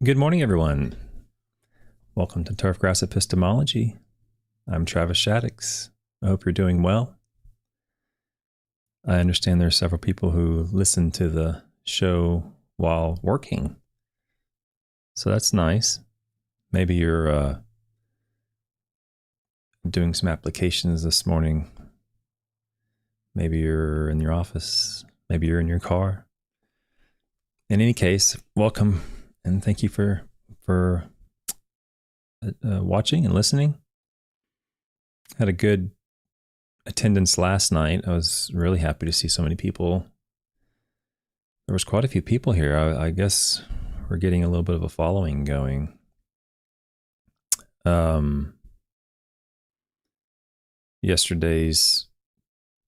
Good morning, everyone. Welcome to Turfgrass Epistemology. I'm Travis Shaddix. I hope you're doing well. I understand there are several people who listen to the show while working, so that's nice. Maybe you're doing some applications this morning. Maybe you're in your office. Maybe you're in your car. In any case, welcome. And thank you for watching and listening. Had a good attendance last night. I was really happy to see so many people. There was quite a few people here. I guess we're getting a little bit of a following going. Yesterday's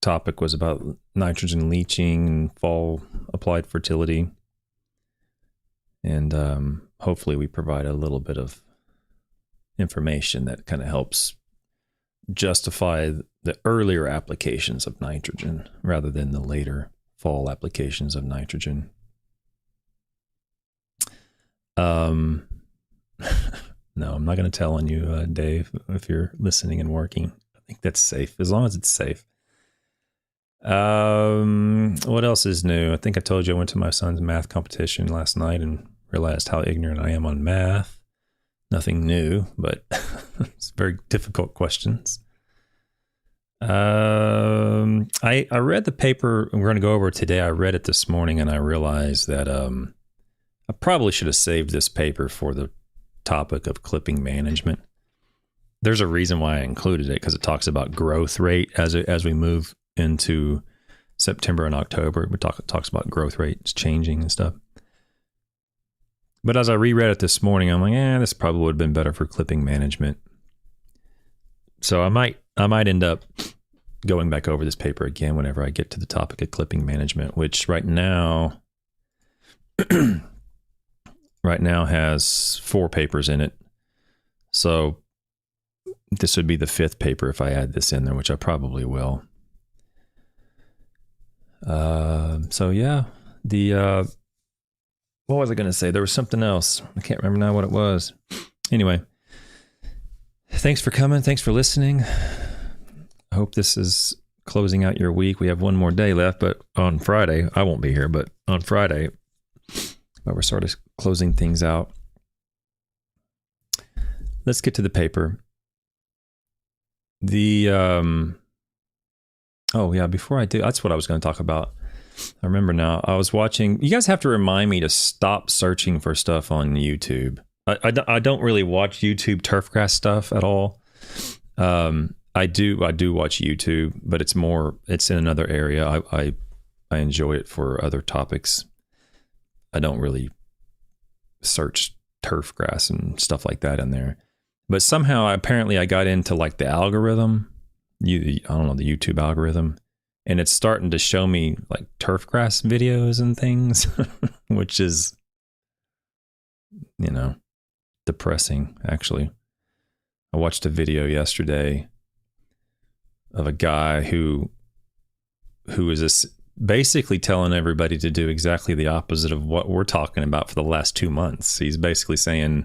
topic was about nitrogen leaching and fall applied fertility. And hopefully we provide a little bit of information that kind of helps justify the earlier applications of nitrogen rather than the later fall applications of nitrogen. No, I'm not going to tell on you, Dave, if you're listening and working. I think that's safe, as long as it's safe. What else is new? I think I told you I went to my son's math competition last night and realized how ignorant I am on math. Nothing new, but it's very difficult questions. I read the paper we're going to go over today. I read it this morning and I realized that I probably should have saved this paper for the topic of clipping management. There's a reason why I included it, because it talks about growth rate as we move into September and October. It talks about growth rates changing and stuff. But as I reread it this morning, I'm like, this probably would have been better for clipping management. So I might end up going back over this paper again whenever I get to the topic of clipping management, which right now has 4 papers in it. So this would be the 5th paper if I add this in there, which I probably will. So yeah, what was I going to say? There was something else. I can't remember now what it was. Anyway, thanks for coming. Thanks for listening. I hope this is closing out your week. We have one more day left, but on Friday, I won't be here, but on Friday, we're sort of closing things out. Let's get to the paper. Before I do, that's what I was going to talk about. I remember now. I was watching. You guys have to remind me to stop searching for stuff on YouTube. I don't really watch YouTube turfgrass stuff at all. I do watch YouTube, but it's in another area. I enjoy it for other topics. I don't really search turfgrass and stuff like that in there. But somehow, apparently, I got into like the algorithm. I don't know, the YouTube algorithm. And it's starting to show me like turfgrass videos and things, which is, depressing, actually. I watched a video yesterday of a guy who is basically telling everybody to do exactly the opposite of what we're talking about for the last 2 months. He's basically saying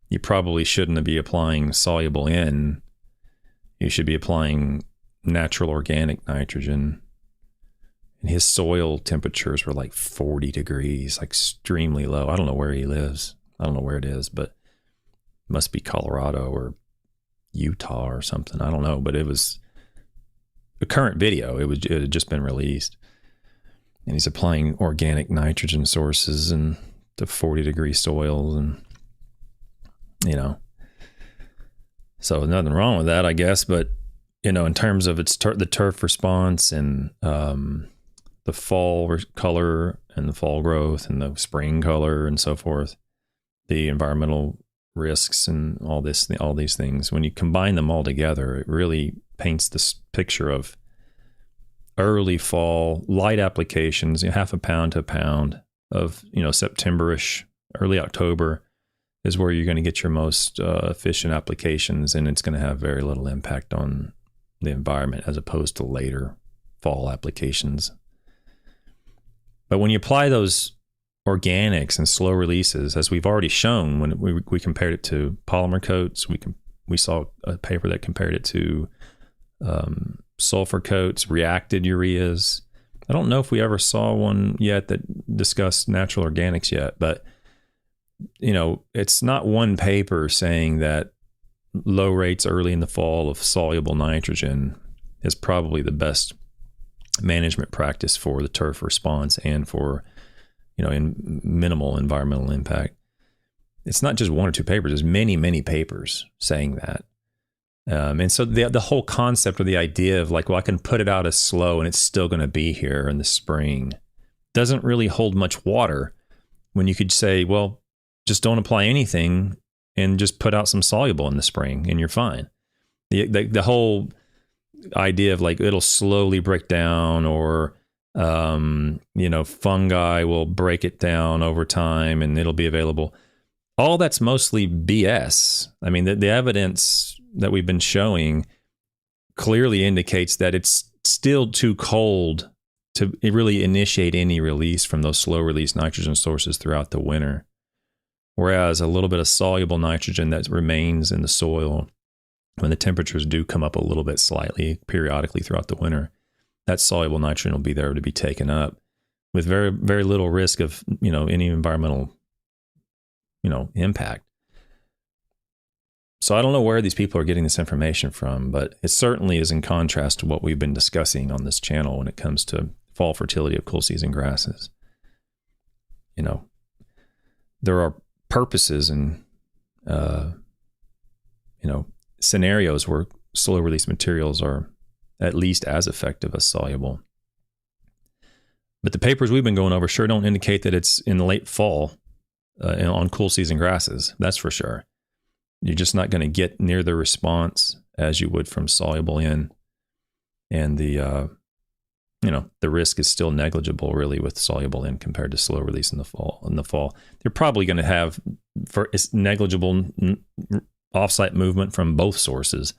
you probably shouldn't be applying soluble N. You should be applying natural organic nitrogen. And his soil temperatures were like 40 degrees, like extremely low. I don't know where he lives. I don't know where it is, but it must be Colorado or Utah or something. I don't know, but it was a current video. It had just been released. And he's applying organic nitrogen sources and to 40 degree soils, and so nothing wrong with that, I guess. But in terms of the turf response and the fall color and the fall growth and the spring color and so forth, the environmental risks and all these things, when you combine them all together, it really paints this picture of early fall light applications, half a pound to a pound of September-ish, early October is where you're going to get your most efficient applications, and it's going to have very little impact on the environment as opposed to later fall applications. But when you apply those organics and slow releases, as we've already shown when we compared it to polymer coats. We saw a paper that compared it to sulfur coats, reacted ureas. I don't know if we ever saw one yet that discussed natural organics yet, but it's not one paper saying that low rates early in the fall of soluble nitrogen is probably the best management practice for the turf response and for in minimal environmental impact. It's not just one or two papers. There's many papers saying that. And so the whole concept or the idea of like, well, I can put it out as slow and it's still going to be here in the spring doesn't really hold much water when you could say, well, just don't apply anything and just put out some soluble in the spring and you're fine. The whole idea of like, it'll slowly break down or fungi will break it down over time and it'll be available. All that's mostly BS. I mean, the evidence that we've been showing clearly indicates that it's still too cold to really initiate any release from those slow release nitrogen sources throughout the winter. Whereas a little bit of soluble nitrogen that remains in the soil when the temperatures do come up a little bit slightly periodically throughout the winter, that soluble nitrogen will be there to be taken up with very, very little risk of, any environmental, impact. So I don't know where these people are getting this information from, but it certainly is in contrast to what we've been discussing on this channel when it comes to fall fertility of cool season grasses. There are purposes and, scenarios where slow release materials are at least as effective as soluble. But the papers we've been going over sure don't indicate that it's in the late fall on cool season grasses. That's for sure. You're just not going to get near the response as you would from soluble in. And the risk is still negligible really with soluble in compared to slow release in the fall. You're probably going to have negligible offsite movement from both sources.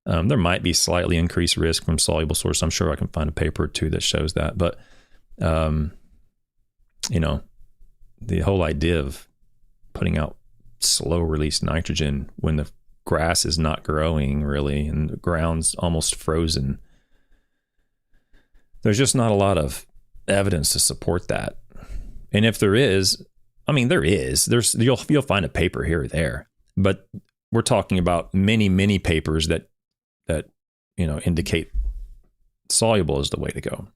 There might be slightly increased risk from soluble source. I'm sure I can find a paper or two that shows that. But, the whole idea of putting out slow release nitrogen when the grass is not growing really and the ground's almost frozen, there's just not a lot of evidence to support that. And if there is, you'll find a paper here or there, but we're talking about many papers that indicate soluble is the way to go,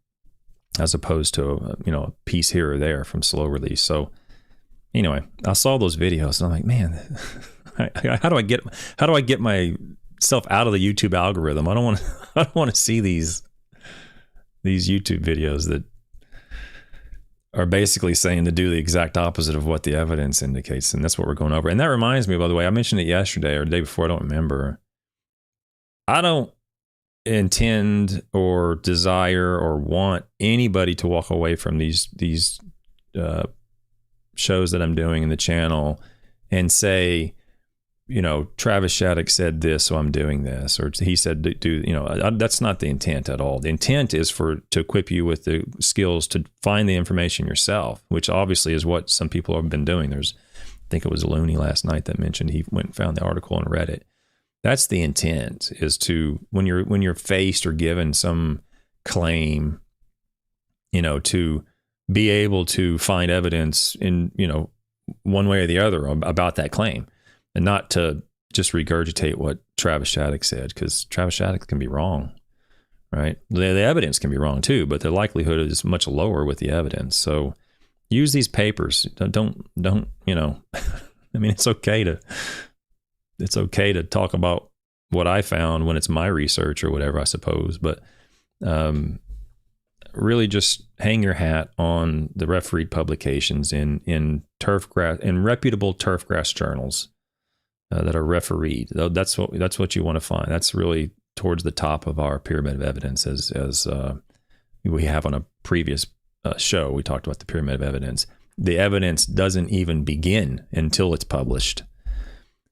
as opposed to a piece here or there from slow release. So anyway, I saw those videos and I'm like, man, how do I get myself out of the YouTube algorithm? I don't want to see these YouTube videos that are basically saying to do the exact opposite of what the evidence indicates. And that's what we're going over. And that reminds me, by the way, I mentioned it yesterday or the day before, I don't remember. I don't intend or desire or want anybody to walk away from these shows that I'm doing in the channel and say, Travis Shattuck said this, so I'm doing this, or he said to do, that's not the intent at all. The intent is to equip you with the skills to find the information yourself, which obviously is what some people have been doing. I think it was Looney last night that mentioned he went and found the article and read it. That's the intent, is to, when you're faced or given some claim, to be able to find evidence in, one way or the other about that claim, and not to just regurgitate what Travis Shattuck said, because Travis Shattuck can be wrong, right? The evidence can be wrong too, but the likelihood is much lower with the evidence. So use these papers. Don't it's okay to talk about what I found when it's my research or whatever, I suppose. But really just hang your hat on the refereed publications in reputable turfgrass journals that are refereed. That's what you want to find. That's really towards the top of our pyramid of evidence, as we have on a previous show. We talked about the pyramid of evidence. The evidence doesn't even begin until it's published.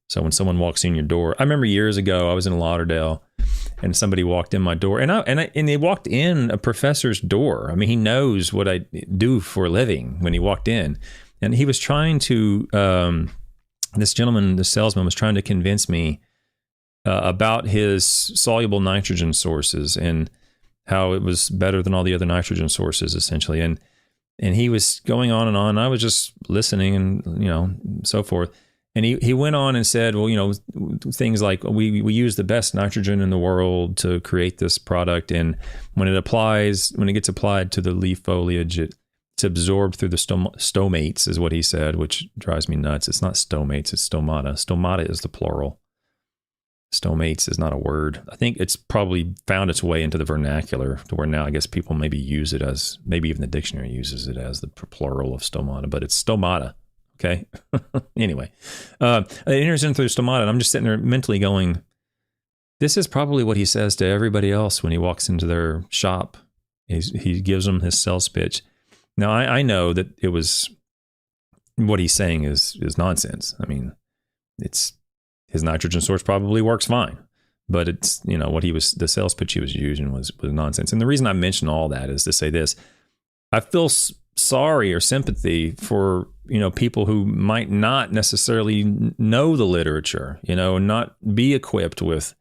So when someone walks in your door, I remember years ago, I was in Lauderdale and somebody walked in my door, and they walked in a professor's door. I mean, he knows what I do for a living when he walked in, and he was trying to, this gentleman, the salesman, was trying to convince me about his soluble nitrogen sources and how it was better than all the other nitrogen sources, essentially. And he was going on and on. I was just listening and, so forth. And he went on and said, well, things like we use the best nitrogen in the world to create this product. And when it gets applied to the leaf foliage, it's absorbed through the stomates, is what he said, which drives me nuts. It's not stomates, it's stomata. Stomata is the plural. Stomates is not a word. I think it's probably found its way into the vernacular to where now I guess people maybe use it as, maybe even the dictionary uses it as the plural of stomata, but it's stomata. Okay. Anyway, it enters in through stomata, and I'm just sitting there mentally going, this is probably what he says to everybody else when he walks into their shop. He gives them his sales pitch. Now, I know that it was, what he's saying is nonsense. I mean, his nitrogen source probably works fine, but it's, the sales pitch he was using was nonsense. And the reason I mention all that is to say this: I feel sorry or sympathy for, people who might not necessarily know the literature, not be equipped with,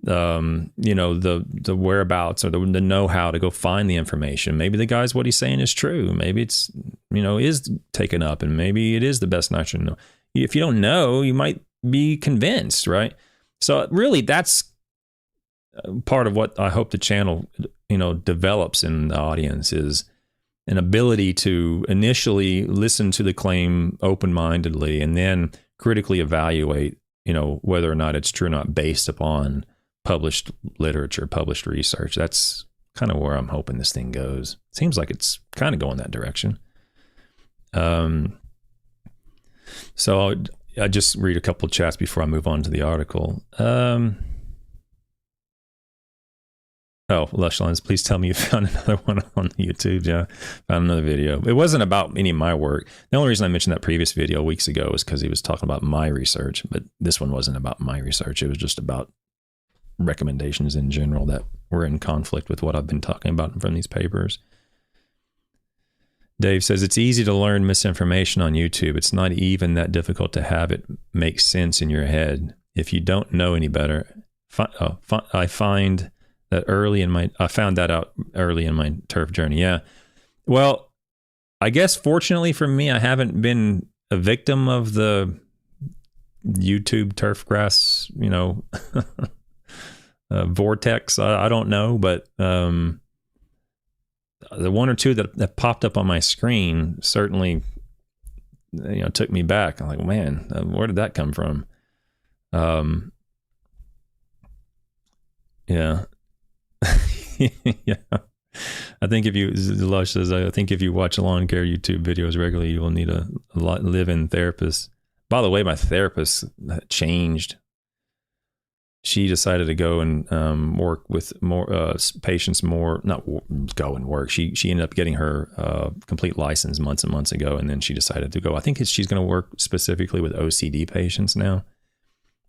the whereabouts or the know-how to go find the information. Maybe the guy's, what he's saying is true. Maybe it's, is taken up, and maybe it is the best nitrogen. If you don't know, you might be convinced, right? So really, that's part of what I hope the channel, develops in the audience, is an ability to initially listen to the claim open-mindedly and then critically evaluate, whether or not it's true or not based upon published literature, published research. That's kind of where I'm hoping this thing goes. Seems like it's kind of going that direction. So I just read a couple of chats before I move on to the article. Lush Lines, please tell me you found another one on YouTube. Yeah, found another video. It wasn't about any of my work. The only reason I mentioned that previous video weeks ago was because he was talking about my research, but this one wasn't about my research. It was just about recommendations in general that were in conflict with what I've been talking about from these papers. Dave says, it's easy to learn misinformation on YouTube. It's not even that difficult to have it make sense in your head. If you don't know any better, I found that out early in my turf journey. Yeah. Well, I guess fortunately for me, I haven't been a victim of the YouTube turfgrass, vortex. I don't know, but the one or two that popped up on my screen certainly, took me back. I'm like, man, where did that come from? Yeah. Yeah. I think Lush says, I think if you watch lawn care YouTube videos regularly, you will need a live-in therapist. By the way, my therapist changed. She decided to go and work with more patients, not go and work. She ended up getting her complete license months and months ago, and then she decided to go. I think she's going to work specifically with OCD patients now.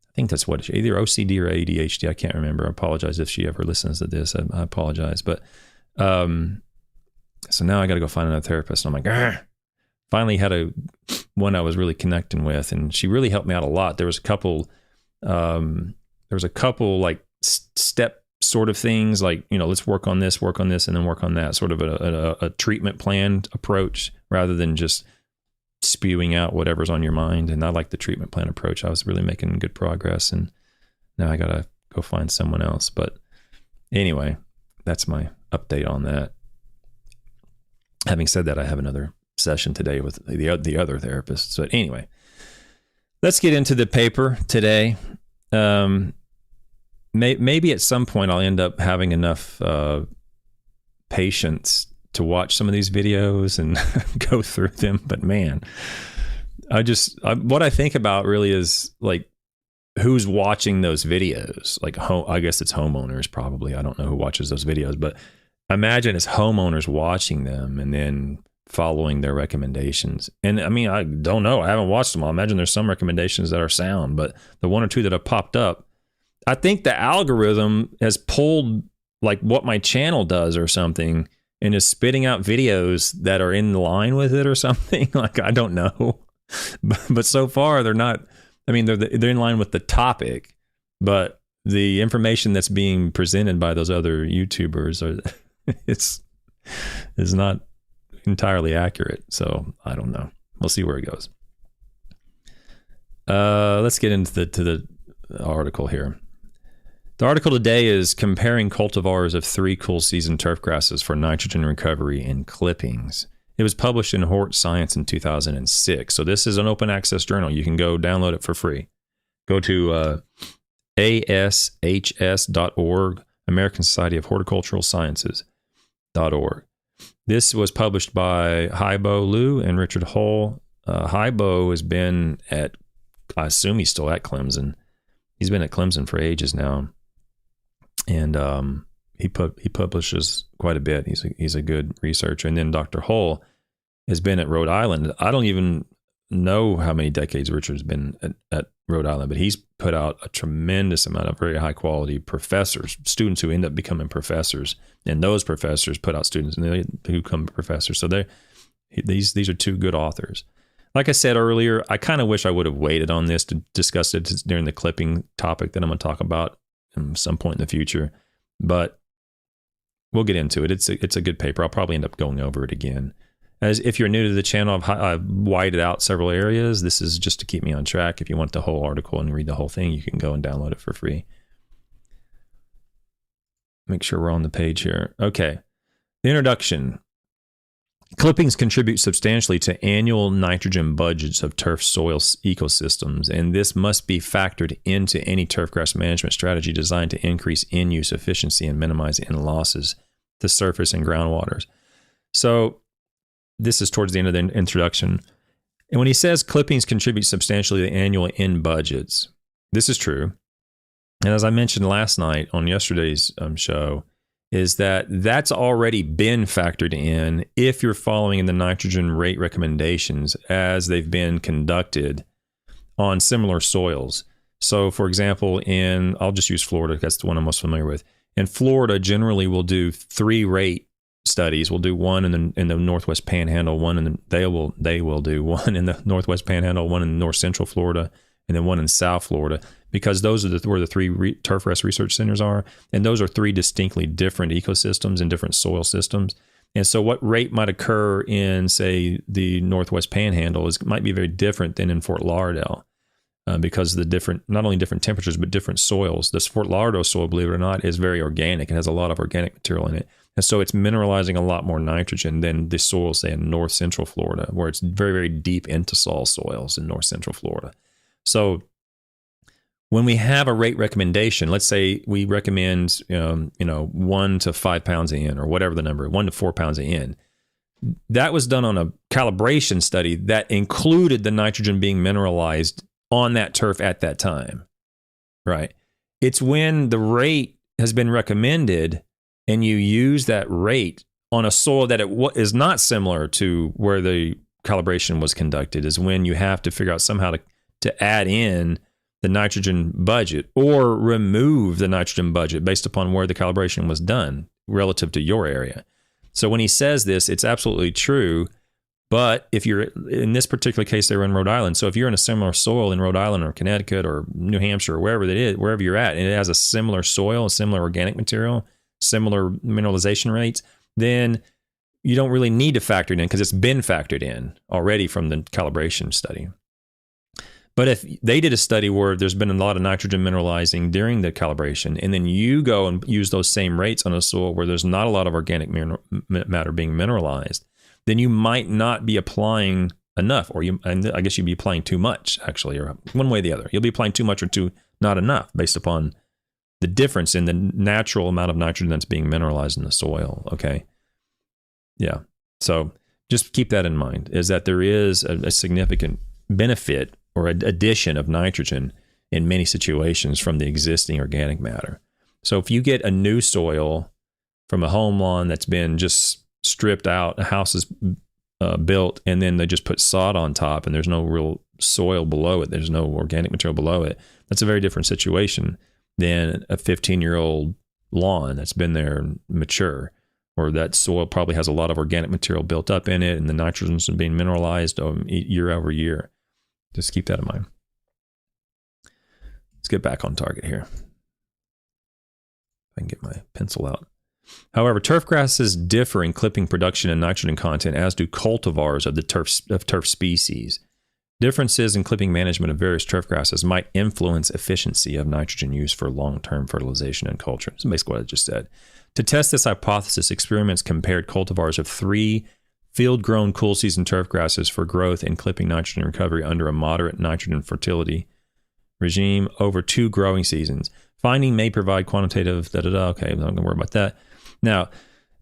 I think that's what, either OCD or ADHD. I can't remember. I apologize if she ever listens to this. I apologize. But so now I got to go find another therapist. And I'm like, Argh! Finally had one I was really connecting with, and she really helped me out a lot. There was a couple like step sort of things, like, let's work on this, and then work on that, sort of a treatment plan approach rather than just spewing out whatever's on your mind. And I like the treatment plan approach. I was really making good progress, and now I got to go find someone else. But anyway, that's my update on that. Having said that, I have another session today with the other therapist. So anyway, let's get into the paper today. Maybe at some point I'll end up having enough patience to watch some of these videos and go through them. But man, what I think about really is like, who's watching those videos? Like, I guess it's homeowners probably. I don't know who watches those videos, but imagine it's homeowners watching them and then following their recommendations. And I mean, I don't know. I haven't watched them all. I imagine there's some recommendations that are sound, but the one or two that have popped up, I think the algorithm has pulled like what my channel does or something and is spitting out videos that are in line with it or something. Like, I don't know. But so far they're not, I mean, they're in line with the topic, but the information that's being presented by those other YouTubers is not entirely accurate. So I don't know. We'll see where it goes. Let's get into the article here. The article today is comparing cultivars of 3 cool season turf grasses for nitrogen recovery in clippings. It was published in Hort Science in 2006. So this is an open access journal. You can go download it for free. Go to ashs.org, American Society of Horticultural Sciences.org. This was published by Haibo Liu and Richard Hull. Haibo has been at, I assume he's still at Clemson. He's been at Clemson for ages now. And he publishes quite a bit. He's a good researcher. And then Dr. Hull has been at Rhode Island. I don't even know how many decades Richard's been at Rhode Island, but he's put out a tremendous amount of very high quality professors, students who end up becoming professors, and those professors put out students and they become professors. So these are 2 good authors. Like I said earlier, I kind of wish I would have waited on this to discuss it during the clipping topic that I'm going to talk about at some point in the future, but we'll get into it. It's a good paper. I'll probably end up going over it again. As if you're new to the channel, I've widened out several areas. This is just to keep me on track. If you want the whole article and read the whole thing, you can go and download it for free. Make sure we're on the page here. Okay. The introduction. Clippings contribute substantially to annual nitrogen budgets of turf soil ecosystems, and this must be factored into any turfgrass management strategy designed to increase in-use efficiency and minimize end losses to surface and groundwaters. So this is towards the end of the introduction. And when he says clippings contribute substantially to annual end budgets, this is true. And as I mentioned last night on yesterday's show, is that that's already been factored in if you're following the nitrogen rate recommendations as they've been conducted on similar soils. So for example, I'll just use Florida, that's the one I'm most familiar with. In Florida, generally we'll do 3 rate studies. We'll do one in the Northwest Panhandle, they will do one in the Northwest Panhandle, one in North Central Florida, and then one in South Florida, because those are where the 3 turfgrass research centers are, and those are 3 distinctly different ecosystems and different soil systems. And so what rate might occur in, say, the Northwest Panhandle might be very different than in Fort Lauderdale, because of the not only different temperatures, but different soils. This Fort Lauderdale soil, believe it or not, is very organic. It has a lot of organic material in it. And so it's mineralizing a lot more nitrogen than the soil, say, in North Central Florida, where it's very, very deep into soils in North Central Florida. So when we have a rate recommendation, let's say we recommend 1 to 5 pounds in, or whatever the number, 1 to 4 pounds in. That was done on a calibration study that included the nitrogen being mineralized on that turf at that time, right? It's when the rate has been recommended and you use that rate on a soil that is not similar to where the calibration was conducted, is when you have to figure out somehow to add in the nitrogen budget or remove the nitrogen budget based upon where the calibration was done relative to your area. So when he says this, it's absolutely true. But if you're in this particular case, they were in Rhode Island. So if you're in a similar soil in Rhode Island or Connecticut or New Hampshire or wherever it is, wherever you're at, and it has a similar soil, a similar organic material, similar mineralization rates, then you don't really need to factor it in because it's been factored in already from the calibration study. But if they did a study where there's been a lot of nitrogen mineralizing during the calibration, and then you go and use those same rates on a soil where there's not a lot of organic matter being mineralized, then you might not be applying enough, and I guess you'd be applying too much, actually, or one way or the other. You'll be applying too much or not enough based upon the difference in the natural amount of nitrogen that's being mineralized in the soil, okay? Yeah, so just keep that in mind, is that there is a significant benefit or addition of nitrogen in many situations from the existing organic matter. So if you get a new soil from a home lawn that's been just stripped out, a house is built, and then they just put sod on top and there's no real soil below it, there's no organic material below it, that's a very different situation than a 15-year-old lawn that's been there and mature, or that soil probably has a lot of organic material built up in it and the nitrogen's being mineralized year over year. Just keep that in mind. Let's get back on target here. I can get my pencil out. However, turf grasses differ in clipping production and nitrogen content, as do cultivars of the turf species. Differences in clipping management of various turf grasses might influence efficiency of nitrogen use for long-term fertilization and culture. That's basically what I just said. To test this hypothesis, experiments compared cultivars of 3 field-grown cool season turf grasses for growth and clipping nitrogen recovery under a moderate nitrogen fertility regime over 2 growing seasons. Finding may provide quantitative Okay, I'm not going to worry about that. Now,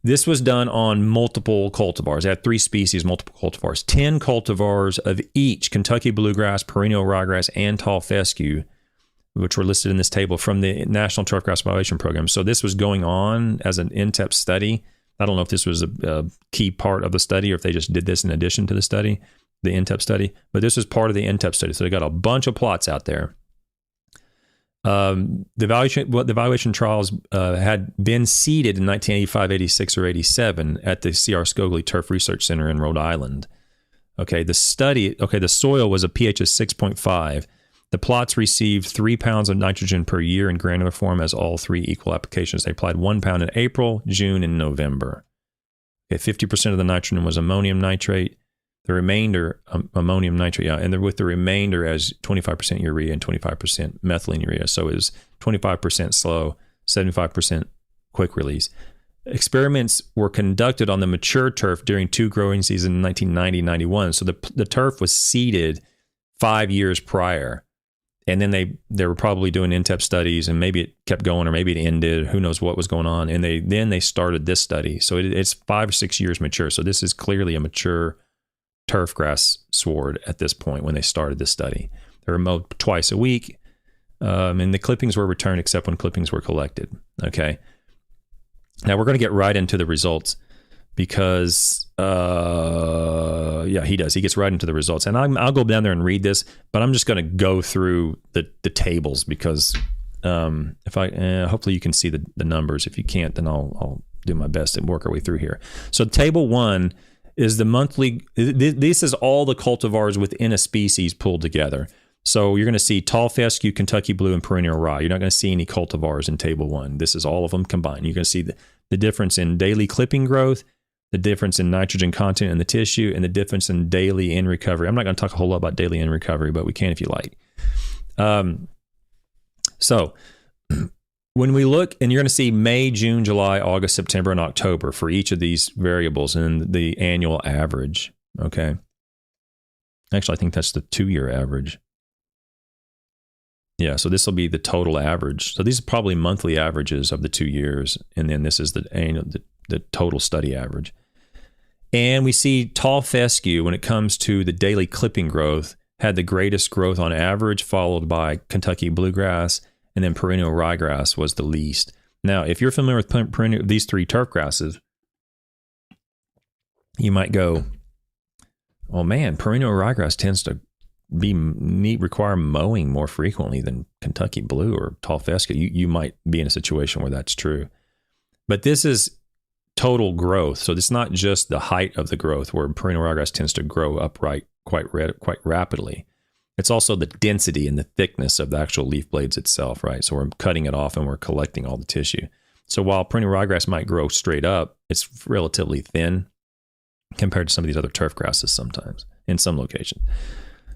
this was done on multiple cultivars. They had 3 species, multiple cultivars. 10 cultivars of each Kentucky bluegrass, perennial ryegrass, and tall fescue, which were listed in this table from the National Turfgrass Evaluation Program. So this was going on as an in-depth study. I don't know if this was a key part of the study or if they just did this in addition to the study, the in-depth study. But this was part of the in-depth study. So they got a bunch of plots out there. The evaluation trials had been seeded in 1985, 86, or 87 at the C.R. Scoglie Turf Research Center in Rhode Island. The soil was a pH of 6.5. The plots received 3 pounds of nitrogen per year in granular form as all 3 equal applications. They applied 1 pound in April, June, and November. 50% of the nitrogen was ammonium nitrate. The remainder, ammonium nitrate, and with the remainder as 25% urea and 25% methylene urea. So it was 25% slow, 75% quick release. Experiments were conducted on the mature turf during 2 growing seasons in 1990-91. So the turf was seeded 5 years prior. And then they were probably doing in-depth studies, and maybe it kept going, or maybe it ended. Who knows what was going on? And they started this study. So it's 5 or 6 years mature. So this is clearly a mature turf grass sward at this point when they started this study. They were mowed twice a week, and the clippings were returned except when clippings were collected. Okay. Now we're going to get right into the results because, he does. He gets right into the results, and I'll go down there and read this, but I'm just going to go through the tables because hopefully you can see the numbers. If you can't, then I'll do my best and work our way through here. So table 1 is the monthly. This is all the cultivars within a species pulled together. So you're going to see tall fescue, Kentucky blue, and perennial rye. You're not going to see any cultivars in table 1. This is all of them combined. You're going to see the difference in daily clipping growth, the difference in nitrogen content in the tissue, and the difference in daily in recovery. I'm not going to talk a whole lot about daily in recovery, but we can if you like. So when we look, and you're going to see May, June, July, August, September, and October for each of these variables and the annual average. Okay. Actually, I think that's the 2-year average. Yeah, so this will be the total average. So these are probably monthly averages of the 2 years, and then this is the total study average. And we see tall fescue, when it comes to the daily clipping growth, had the greatest growth on average, followed by Kentucky bluegrass, and then perennial ryegrass was the least. Now, if you're familiar with these 3 turf grasses, you might go, oh man, perennial ryegrass tends to require mowing more frequently than Kentucky blue or tall fescue. You might be in a situation where that's true. But this is total growth. So it's not just the height of the growth, where perennial ryegrass tends to grow upright quite rapidly. It's also the density and the thickness of the actual leaf blades itself, right? So we're cutting it off and we're collecting all the tissue. So while perennial ryegrass might grow straight up, it's relatively thin compared to some of these other turf grasses sometimes in some locations.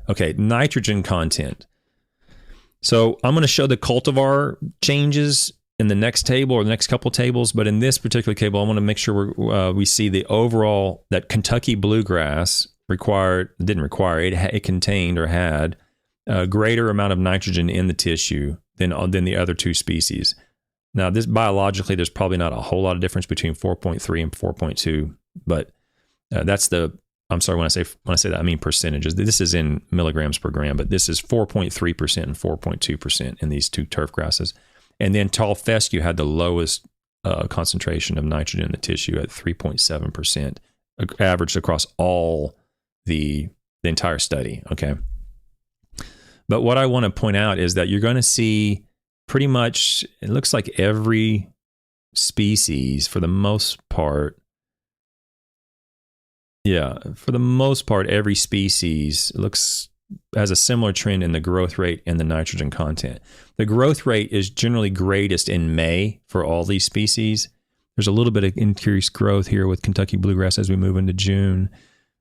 Okay, nitrogen content. So I'm going to show the cultivar changes in the next table or the next couple tables, but in this particular table, I want to make sure we see the overall, that Kentucky bluegrass it contained or had a greater amount of nitrogen in the tissue than the other 2 species. Now, this biologically, there's probably not a whole lot of difference between 4.3 and 4.2, but that's I'm sorry, when I say that, I mean percentages. This is in milligrams per gram, but this is 4.3% and 4.2% in these 2 turf grasses. And then tall fescue had the lowest concentration of nitrogen in the tissue at 3.7%, averaged across all the entire study. Okay. But what I want to point out is that you're going to see pretty much, it looks like every species for the most part. Yeah, for the most part, every species has a similar trend in the growth rate and the nitrogen content. The growth rate is generally greatest in May for all these species. There's a little bit of increased growth here with Kentucky bluegrass as we move into June.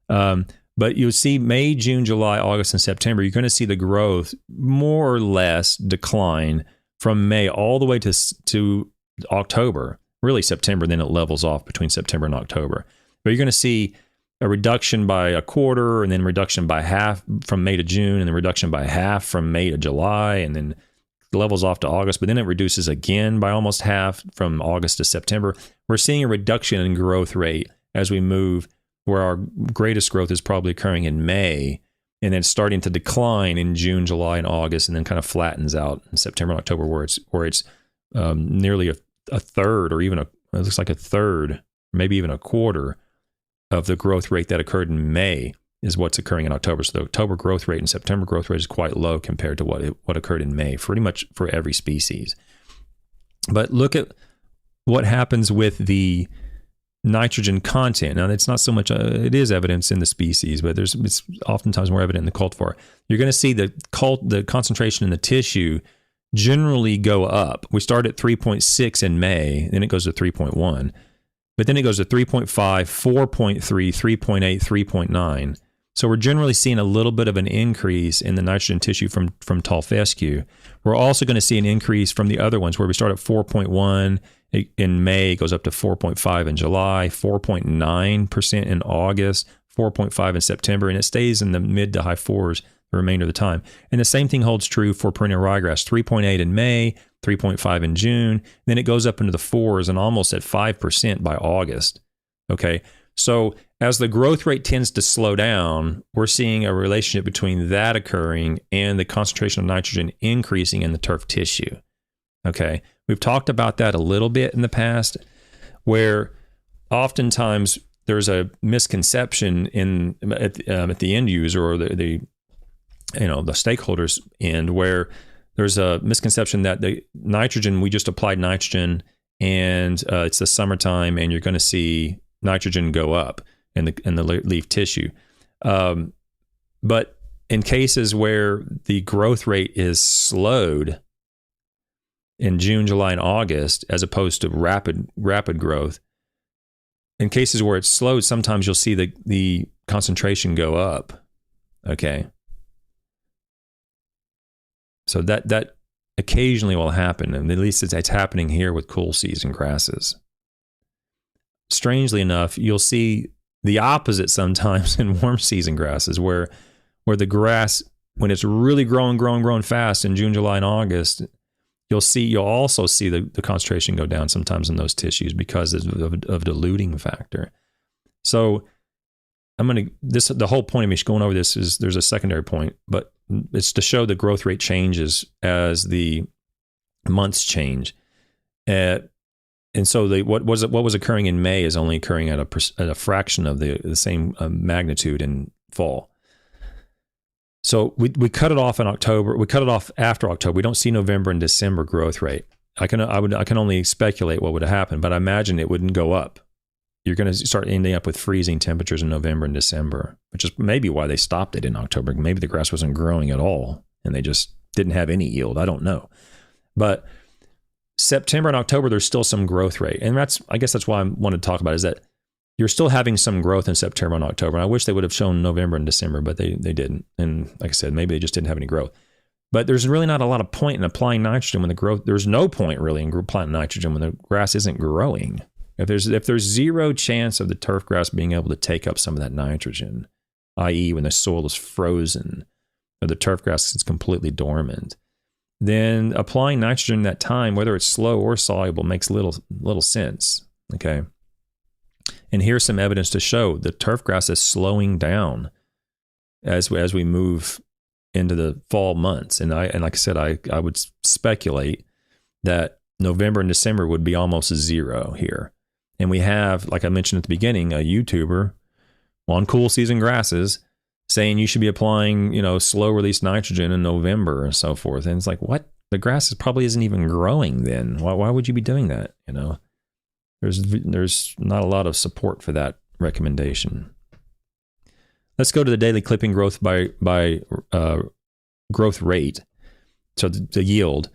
But you'll see May, June, July, August, and September, you're going to see the growth more or less decline from May all the way to October, really September, then it levels off between September and October. But you're going to see a reduction by a quarter, and then reduction by half from May to June, and then reduction by half from May to July, and then levels off to August, but then it reduces again by almost half from August to September. We're seeing a reduction in growth rate as we move, where our greatest growth is probably occurring in May, and then starting to decline in June, July, and August, and then kind of flattens out in September and October, where it's nearly a third, or even it looks like a third, maybe even a quarter of the growth rate that occurred in May is what's occurring in October. So the October growth rate and September growth rate is quite low compared to what occurred in May, pretty much for every species. But look at what happens with the nitrogen content. Now, it's not so much, it is evidence in the species, but it's oftentimes more evident in the cultivar. You're going to see the concentration in the tissue generally go up. We start at 3.6 in May, then it goes to 3.1. But then it goes to 3.5, 4.3, 3.8, 3.9. So we're generally seeing a little bit of an increase in the nitrogen tissue from tall fescue. We're also going to see an increase from the other ones, where we start at 4.1 in May, it goes up to 4.5 in July, 4.9% in August, 4.5 in September, and it stays in the mid to high fours the remainder of the time. And the same thing holds true for perennial ryegrass, 3.8 in May, 3.5 in June, then it goes up into the fours and almost at 5% by August. Okay, so as the growth rate tends to slow down, we're seeing a relationship between that occurring and the concentration of nitrogen increasing in the turf tissue. Okay, we've talked about that a little bit in the past, where oftentimes there's a misconception at the end user, or the stakeholders end, where there's a misconception that the nitrogen, we just applied nitrogen and it's the summertime and you're going to see nitrogen go up in the leaf tissue. But in cases where the growth rate is slowed in June, July, and August, as opposed to rapid growth, in cases where it's slowed, sometimes you'll see the concentration go up. Okay. So that occasionally will happen, and at least it's happening here with cool season grasses. Strangely enough, you'll see the opposite sometimes in warm season grasses, where the grass, when it's really growing fast in June, July, and August, you'll also see the concentration go down sometimes in those tissues because of diluting factor. So the whole point of me going over this is there's a secondary point, but it's to show the growth rate changes as the months change. And so what was occurring in May is only occurring at a fraction of the same magnitude in fall. So we cut it off in October. We cut it off after October. We don't see November and December growth rate. I can only speculate what would have happened, but I imagine it wouldn't go up. You're going to start ending up with freezing temperatures in November and December, which is maybe why they stopped it in October. Maybe the grass wasn't growing at all and they just didn't have any yield. I don't know. But September and October, there's still some growth rate. And I guess that's why I wanted to talk about, is that you're still having some growth in September and October. And I wish they would have shown November and December, but they didn't. And like I said, maybe they just didn't have any growth. But there's really not a lot of point in applying nitrogen when there's no point really in applying nitrogen when the grass isn't growing. If there's zero chance of the turf grass being able to take up some of that nitrogen, i.e. when the soil is frozen or the turf grass is completely dormant, then applying nitrogen in that time, whether it's slow or soluble, makes little sense. Okay. And here's some evidence to show the turf grass is slowing down as we move into the fall months. And like I said, I would speculate that November and December would be almost zero here. And we have, like I mentioned at the beginning, a YouTuber on cool season grasses saying you should be applying, slow release nitrogen in November and so forth. And it's like, what? the grass probably isn't even growing then. Why would you be doing that? You know, there's not a lot of support for that recommendation. Let's go to the daily clipping growth by growth rate. So the yield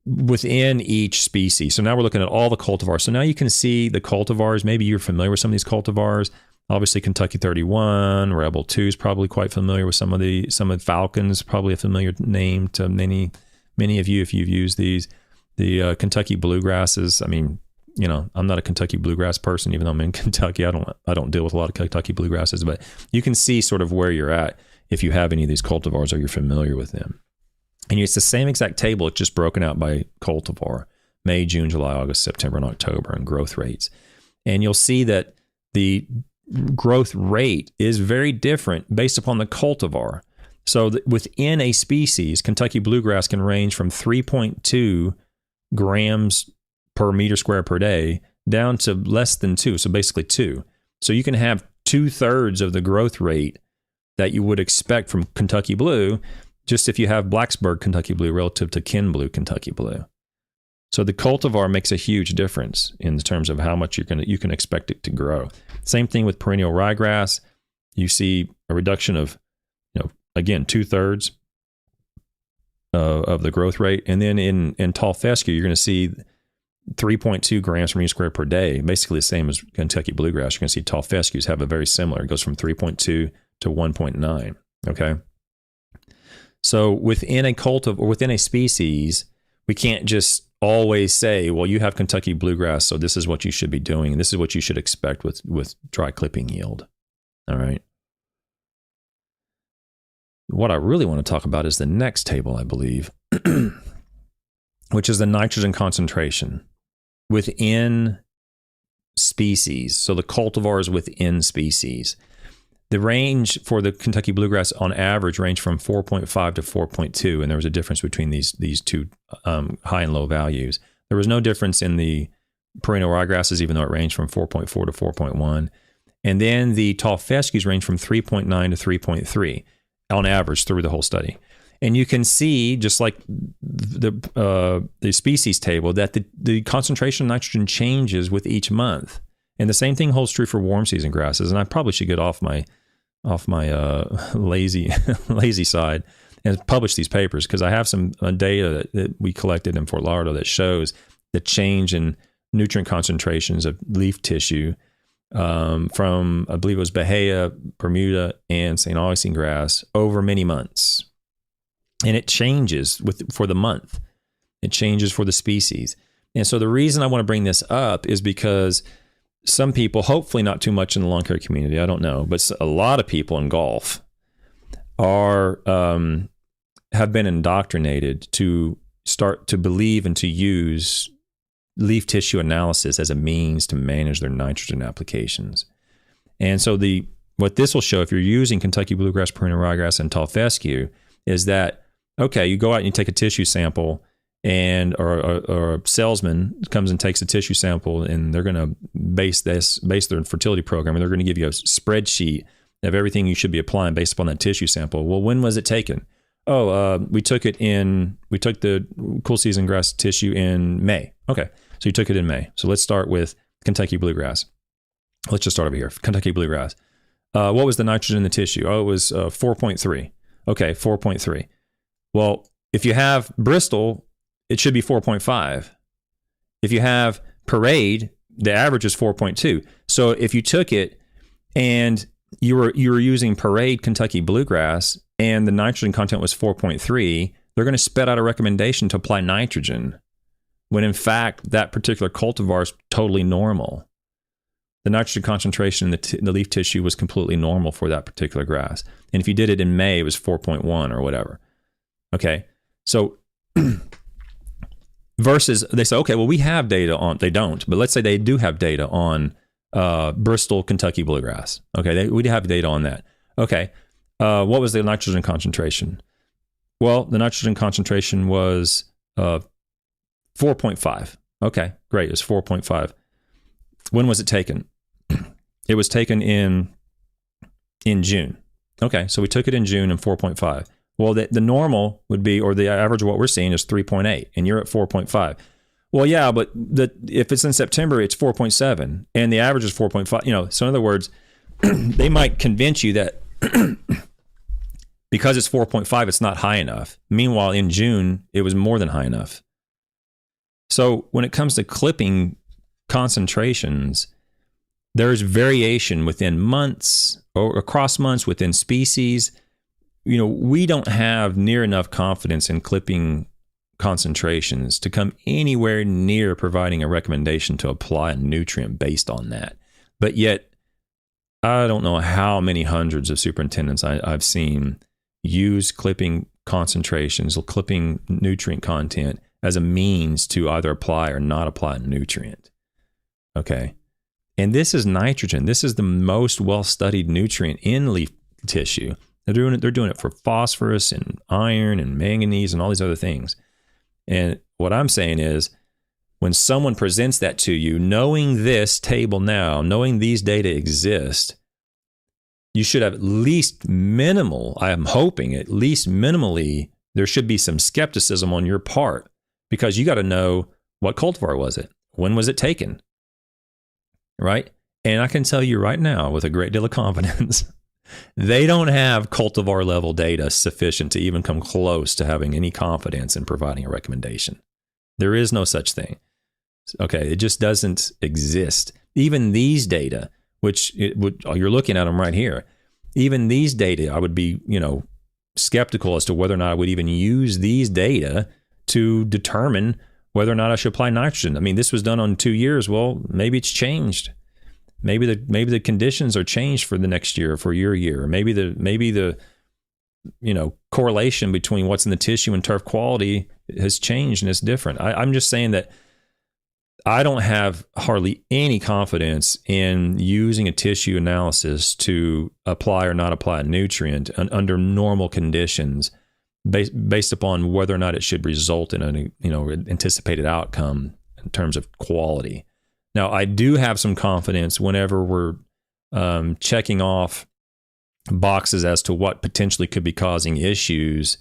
within each species. So now we're looking at all the cultivars. So now you can see the cultivars. Maybe you're familiar with some of these cultivars. Obviously, Kentucky 31, Rebel 2 is probably quite familiar with some of Falcons, probably a familiar name to many of you if you've used these. The Kentucky bluegrasses. I mean, you know, I'm not a Kentucky bluegrass person, even though I'm in Kentucky. I don't deal with a lot of Kentucky bluegrasses, but you can see sort of where you're at if you have any of these cultivars or you're familiar with them. And it's the same exact table, it's just broken out by cultivar: May, June, July, August, September, and October, and growth rates. And you'll see that the growth rate is very different based upon the cultivar. So within a species, Kentucky bluegrass can range from 3.2 grams per meter square per day down to less than 2, so basically 2. So you can have 2/3 of the growth rate that you would expect from Kentucky blue just if you have Blacksburg Kentucky blue relative to Ken blue Kentucky blue. So the cultivar makes a huge difference in terms of how much you can expect it to grow. Same thing with perennial ryegrass. You see a reduction of, you know, again, 2/3 of the growth rate. And then in tall fescue, you're going to see 3.2 grams per meter square per day, basically the same as Kentucky bluegrass. You're going to see tall fescues have a very similar. It goes from 3.2 to 1.9. Okay. So within a cultivar or within a species, we can't just always say, well, you have Kentucky bluegrass, so this is what you should be doing. And this is what you should expect with dry clipping yield. All right. What I really want to talk about is the next table, I believe, which is the nitrogen concentration within species. So the cultivars within species. The range for the Kentucky bluegrass on average range from 4.5 to 4.2, and there was a difference between these two high and low values. There was no difference in the perennial ryegrasses, even though it ranged from 4.4 to 4.1. And then the tall fescues range from 3.9 to 3.3 on average through the whole study. And you can see, just like the species table, that the concentration of nitrogen changes with each month. And the same thing holds true for warm season grasses. And I probably should get off my lazy side and publish these papers, because I have some data that we collected in Fort Lauderdale that shows the change in nutrient concentrations of leaf tissue from, I believe it was Bahia, Bermuda, and St. Augustine grass over many months. And it changes for the month. It changes for the species. And so the reason I want to bring this up is because some people, hopefully not too much in the lawn care community, I don't know, but a lot of people in golf have been indoctrinated to start to believe and to use leaf tissue analysis as a means to manage their nitrogen applications. And so what this will show, if you're using Kentucky bluegrass, perennial ryegrass, and tall fescue, is that, okay, you go out and you take a tissue sample, or a salesman comes and takes a tissue sample, and they're going to base their fertility program, and they're going to give you a spreadsheet of everything you should be applying based upon that tissue sample. Well, when was it taken? We took the cool season grass tissue in May. Okay, so you took it in May. So let's start with Kentucky bluegrass. Let's just start over here. Kentucky bluegrass. What was the nitrogen in the tissue? Oh, it was 4.3. Okay, 4.3. Well, if you have Bristol, it should be 4.5. If you have Parade, the average is 4.2. So if you took it and you were using Parade Kentucky bluegrass and the nitrogen content was 4.3, they're going to spit out a recommendation to apply nitrogen, when in fact that particular cultivar is totally normal. The nitrogen concentration in the leaf tissue was completely normal for that particular grass. And if you did it in May, it was 4.1 or whatever. Okay, so versus they say, okay, well, we have data on, they don't, but let's say they do have data on Bristol Kentucky bluegrass. Okay, we have data on that. Okay, what was the nitrogen concentration? Well, the nitrogen concentration was 4.5. Okay, great, it was 4.5. When was it taken? It was taken in June. Okay, so we took it in June and 4.5. Well, the normal would be, or the average of what we're seeing is 3.8, and you're at 4.5. Well, yeah, but if it's in September, it's 4.7, and the average is 4.5. You know, so in other words, they might convince you that because it's 4.5, it's not high enough. Meanwhile, in June, it was more than high enough. So when it comes to clipping concentrations, there's variation within months or across months, within species. You know, we don't have near enough confidence in clipping concentrations to come anywhere near providing a recommendation to apply a nutrient based on that. But yet, I don't know how many hundreds of superintendents I've seen use clipping concentrations or clipping nutrient content as a means to either apply or not apply a nutrient. Okay. And this is nitrogen. This is the most well-studied nutrient in leaf tissue. They're doing it for phosphorus and iron and manganese and all these other things. And what I'm saying is, when someone presents that to you, knowing this table now, knowing these data exist, you should have at least minimal, I am hoping at least minimally, there should be some skepticism on your part, because you got to know, what cultivar was it? When was it taken? Right? And I can tell you right now with a great deal of confidence, they don't have cultivar level data sufficient to even come close to having any confidence in providing a recommendation. There is no such thing. Okay, it just doesn't exist. Even these data, which you're looking at them right here, even these data, I would be, skeptical as to whether or not I would even use these data to determine whether or not I should apply nitrogen. I mean, this was done on 2 years. Well, maybe it's changed. Maybe the conditions are changed for the next year, for your year. Maybe the correlation between what's in the tissue and turf quality has changed and it's different. I'm just saying that I don't have hardly any confidence in using a tissue analysis to apply or not apply a nutrient under normal conditions, based upon whether or not it should result in an anticipated outcome in terms of quality. Now, I do have some confidence whenever we're checking off boxes as to what potentially could be causing issues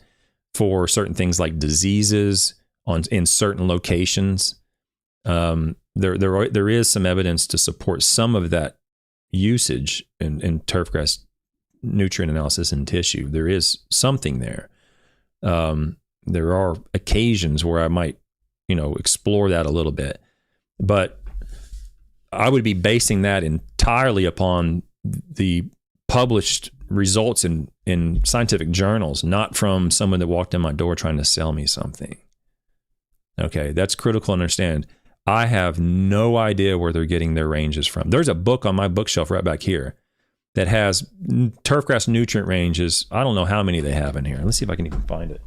for certain things like diseases in certain locations. There is some evidence to support some of that usage in turfgrass nutrient analysis in tissue. There is something there. There are occasions where I might, explore that a little bit, but I would be basing that entirely upon the published results in scientific journals, not from someone that walked in my door trying to sell me something. Okay, that's critical to understand. I have no idea where they're getting their ranges from. There's a book on my bookshelf right back here that has turfgrass nutrient ranges. I don't know how many they have in here. Let's see if I can even find it.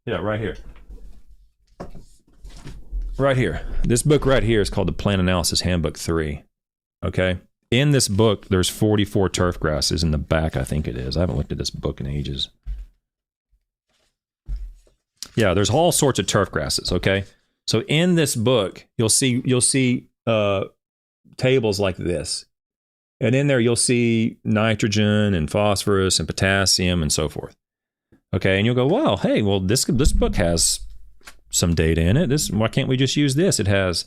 Yeah, right here. Right here. This book right here is called the Plant Analysis Handbook 3. Okay? In this book, there's 44 turf grasses in the back, I think it is. I haven't looked at this book in ages. Yeah, there's all sorts of turf grasses, okay? So in this book, you'll see tables like this. And in there, you'll see nitrogen and phosphorus and potassium and so forth. Okay, and you'll go, well, hey, well, this book has some data in it. Why can't we just use this? It has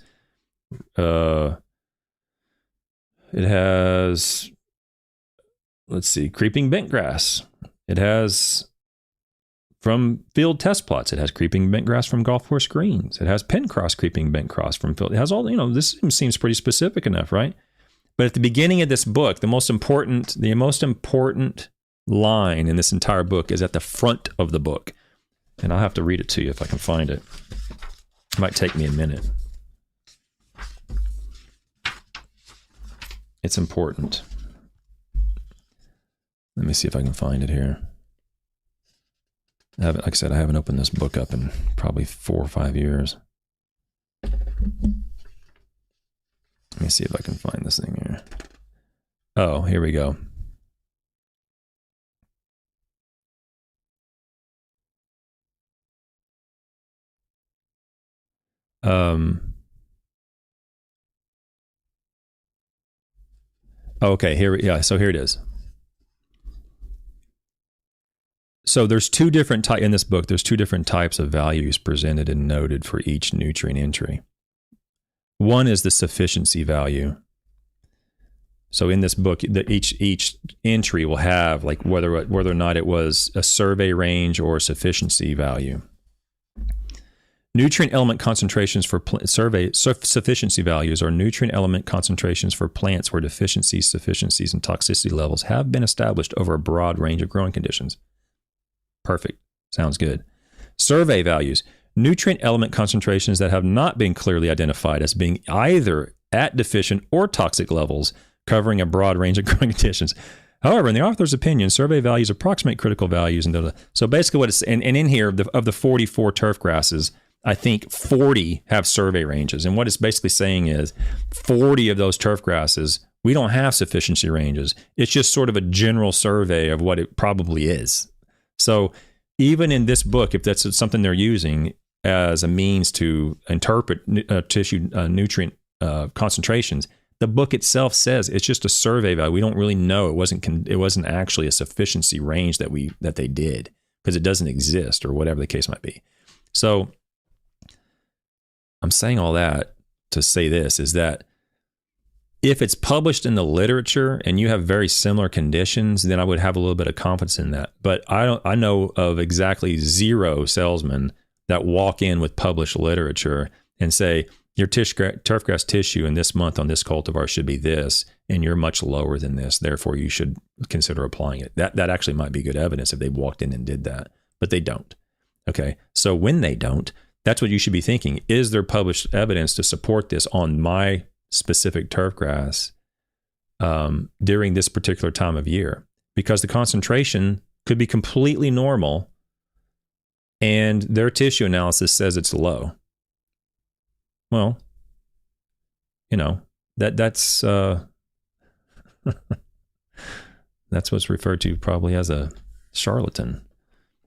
let's see, creeping bentgrass. It has from field test plots. It has creeping bentgrass from golf course greens. It has pencross creeping bentgrass from field. It has all, this seems pretty specific enough, right? But at the beginning of this book, the most important line in this entire book is at the front of the book. And I'll have to read it to you if I can find it. It might take me a minute. It's important. Let me see if I can find it here. Like I said, I haven't opened this book up in probably 4 or 5 years. Let me see if I can find this thing here. Oh, here we go. Okay, so here it is. So there's two different types in this book. There's two different types of values presented and noted for each nutrient entry. One is the sufficiency value. So in this book, each entry will have like whether or not it was a survey range or a sufficiency value. Nutrient element concentrations for sufficiency values are nutrient element concentrations for plants where deficiencies, sufficiencies, and toxicity levels have been established over a broad range of growing conditions. Perfect. Sounds good. Survey values. Nutrient element concentrations that have not been clearly identified as being either at deficient or toxic levels, covering a broad range of growing conditions. However, in the author's opinion, survey values approximate critical values. So basically what it's, and in here, of the 44 turf grasses, I think 40 have survey ranges. And what it's basically saying is 40 of those turf grasses, we don't have sufficiency ranges. It's just sort of a general survey of what it probably is. So even in this book, if that's something they're using as a means to interpret tissue nutrient concentrations, the book itself says it's just a survey value. We don't really know. It wasn't actually a sufficiency range that they did because it doesn't exist or whatever the case might be. So I'm saying all that to say this is that if it's published in the literature and you have very similar conditions, then I would have a little bit of confidence in that. But I know of exactly 0 salesmen that walk in with published literature and say, your turfgrass tissue in this month on this cultivar should be this, and you're much lower than this. Therefore, you should consider applying it. That actually might be good evidence if they walked in and did that, but they don't. Okay, so when they don't, that's what you should be thinking. Is there published evidence to support this on my specific turfgrass during this particular time of year? Because the concentration could be completely normal, and their tissue analysis says it's low. Well, that's that's what's referred to probably as a charlatan.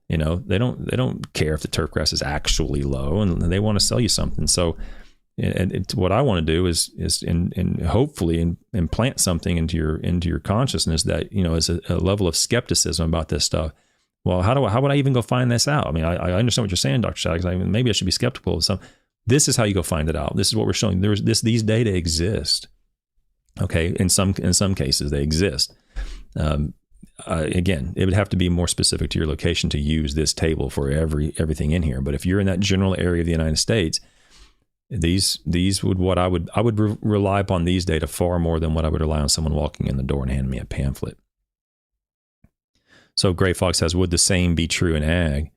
They don't care if the turfgrass is actually low, and they want to sell you something. So, what I want to do is hopefully implant something into your consciousness that is a level of skepticism about this stuff. Well, how would I even go find this out? I mean, I understand what you're saying, Dr. Shaddix. Maybe I should be skeptical of some. This is how you go find it out. This is what we're showing. These data exist. Okay, in some cases they exist. Again, it would have to be more specific to your location to use this table for everything in here. But if you're in that general area of the United States, these would I would rely upon these data far more than what I would rely on someone walking in the door and handing me a pamphlet. So Gray Fox says, would the same be true in ag?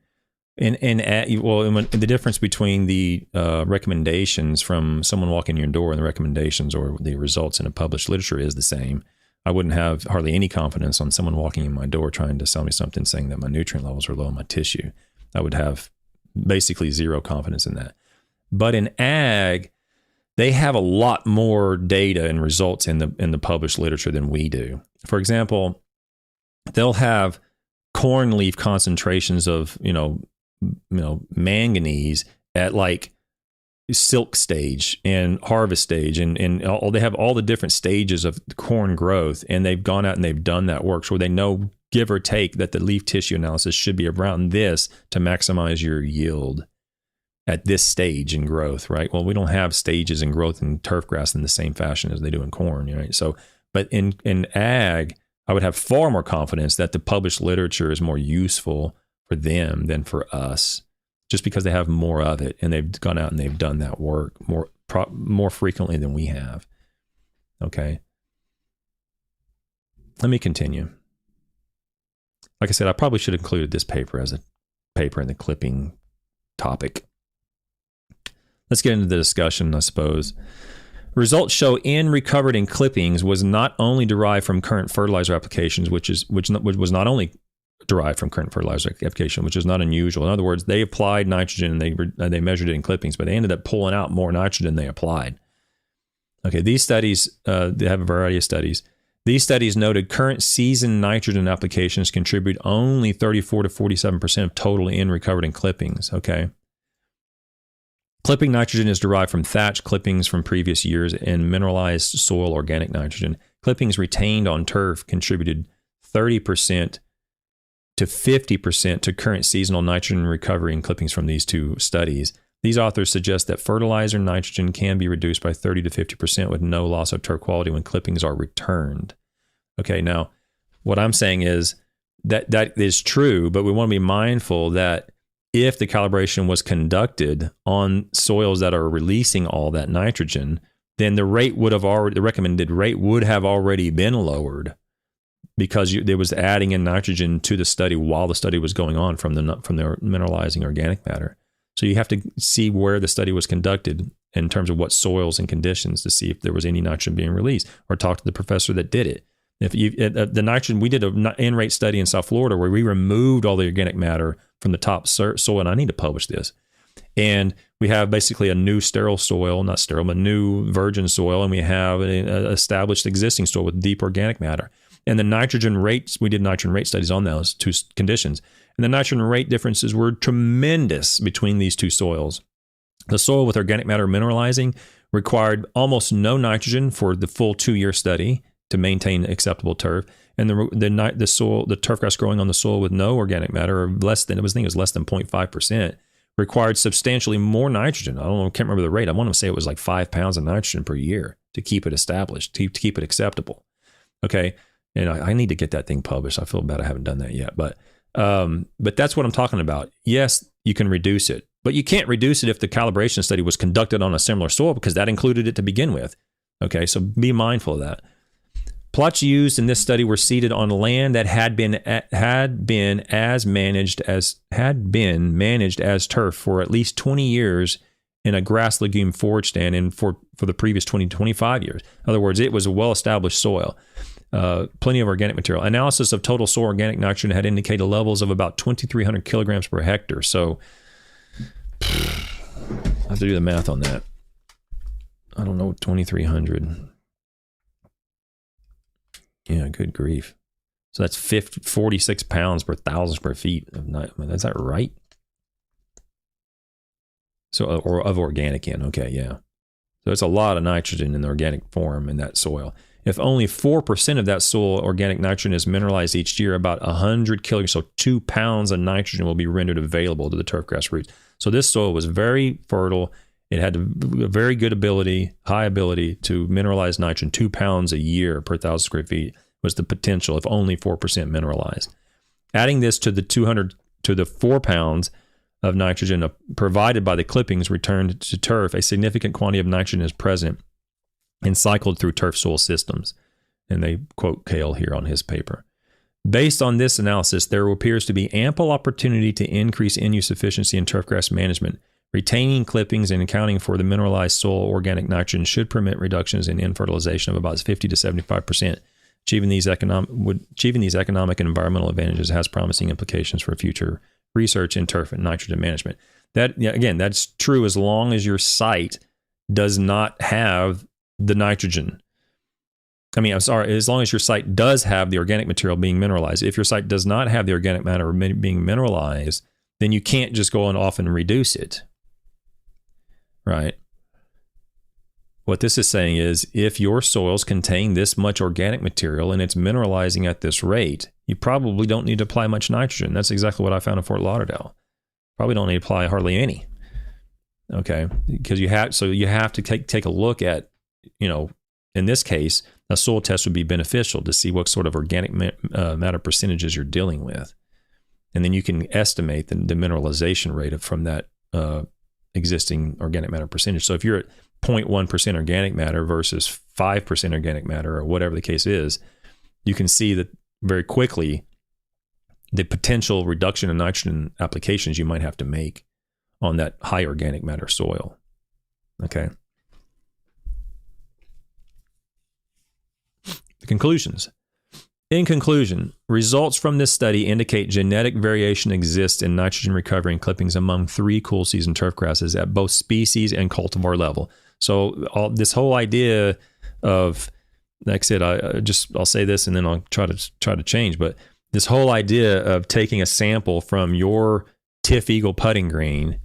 The difference between the recommendations from someone walking in your door and the recommendations or the results in a published literature is the same. I wouldn't have hardly any confidence on someone walking in my door trying to sell me something saying that my nutrient levels are low in my tissue. I would have basically 0 confidence in that. But in ag, they have a lot more data and results in the published literature than we do. For example, they'll have corn leaf concentrations of manganese at like silk stage and harvest stage, and they have all the different stages of corn growth, and they've gone out and they've done that work, so they know, give or take, that the leaf tissue analysis should be around this to maximize your yield at this stage in growth, right? Well, we don't have stages in growth in turfgrass in the same fashion as they do in corn, right? So, but in ag, I would have far more confidence that the published literature is more useful for them than for us, just because they have more of it and they've gone out and they've done that work more frequently than we have. Okay. Let me continue. Like I said, I probably should have included this paper as a paper in the clipping topic. Let's get into the discussion, I suppose. Results show N recovered in clippings was not only derived from current fertilizer applications, which was not only derived from current fertilizer application, which is not unusual. In other words, they applied nitrogen and they measured it in clippings, but they ended up pulling out more nitrogen than they applied. Okay, these studies, they have a variety of studies. These studies noted current season nitrogen applications contribute only 34 to 47% of total N recovered in clippings. Okay. Clipping nitrogen is derived from thatch clippings from previous years and mineralized soil organic nitrogen. Clippings retained on turf contributed 30% to 50% to current seasonal nitrogen recovery in clippings from these two studies. These authors suggest that fertilizer nitrogen can be reduced by 30 to 50% with no loss of turf quality when clippings are returned. Okay, now what I'm saying is that is true, but we want to be mindful that if the calibration was conducted on soils that are releasing all that nitrogen, then the recommended rate would have already been lowered, because there was adding in nitrogen to the study while the study was going on from the mineralizing organic matter. So you have to see where the study was conducted in terms of what soils and conditions to see if there was any nitrogen being released, or talk to the professor that did it. If you the nitrogen, we did an in-rate study in South Florida where we removed all the organic matter from the top soil, and I need to publish this. And we have basically a new sterile soil, not sterile, but new virgin soil, and we have an established existing soil with deep organic matter. And the nitrogen rates, we did nitrogen rate studies on those two conditions. And the nitrogen rate differences were tremendous between these two soils. The soil with organic matter mineralizing required almost no nitrogen for the full 2-year study to maintain acceptable turf. And the soil, the turf grass growing on the soil with no organic matter, or less than, I think it was less than 0.5%, required substantially more nitrogen. I can't remember the rate. I want to say it was like 5 pounds of nitrogen per year to keep it established, to keep it acceptable. Okay. And I need to get that thing published. I feel bad I haven't done that yet. But that's what I'm talking about. Yes, you can reduce it, but you can't reduce it if the calibration study was conducted on a similar soil, because that included it to begin with. Okay, so be mindful of that. Plots used in this study were seeded on land that had been managed as turf for at least 20 years in a grass legume forage stand, and for the previous 20 to 25 years. In other words, it was a well-established soil. Plenty of organic material. Analysis of total soil organic nitrogen had indicated levels of about 2,300 kilograms per hectare. So I have to do the math on that. I don't know, 2,300. Yeah, good grief. So that's 46 pounds per 1,000 square feet of nitrogen. Is that right? So, or of organic in. Okay, yeah. So it's a lot of nitrogen in the organic form in that soil. If only 4% of that soil organic nitrogen is mineralized each year, about 100 kilograms, so 2 pounds of nitrogen will be rendered available to the turfgrass roots. So this soil was very fertile. It had a very good ability, high ability to mineralize nitrogen. 2 pounds a year per 1,000 square feet was the potential if only 4% mineralized. Adding this to the 4 pounds of nitrogen provided by the clippings returned to turf, a significant quantity of nitrogen is present and cycled through turf soil systems. And they quote Kale here on his paper. Based on this analysis, there appears to be ample opportunity to increase in-use efficiency in turfgrass management. Retaining clippings and accounting for the mineralized soil organic nitrogen should permit reductions in in-fertilization of about 50 to 75%. Achieving these economic and environmental advantages has promising implications for future research in turf and nitrogen management. That's true as long as your site does not have the nitrogen. As long as your site does have the organic material being mineralized. If your site does not have the organic matter being mineralized, then you can't just go on off and reduce it. Right? What this is saying is, if your soils contain this much organic material and it's mineralizing at this rate, you probably don't need to apply much nitrogen. That's exactly what I found in Fort Lauderdale. Probably don't need to apply hardly any. Okay? Because you have to take a look at, in this case, a soil test would be beneficial to see what sort of organic matter percentages you're dealing with. And then you can estimate the mineralization rate from that existing organic matter percentage. So if you're at 0.1% organic matter versus 5% organic matter, or whatever the case is, you can see that very quickly the potential reduction in nitrogen applications you might have to make on that high organic matter soil. Okay. The conclusions. In conclusion, results from this study indicate genetic variation exists in nitrogen recovery and clippings among 3 cool season turf grasses at both species and cultivar level. So this whole idea of, like I said, I'll say this and then I'll try to change, but this whole idea of taking a sample from your Tiff Eagle putting green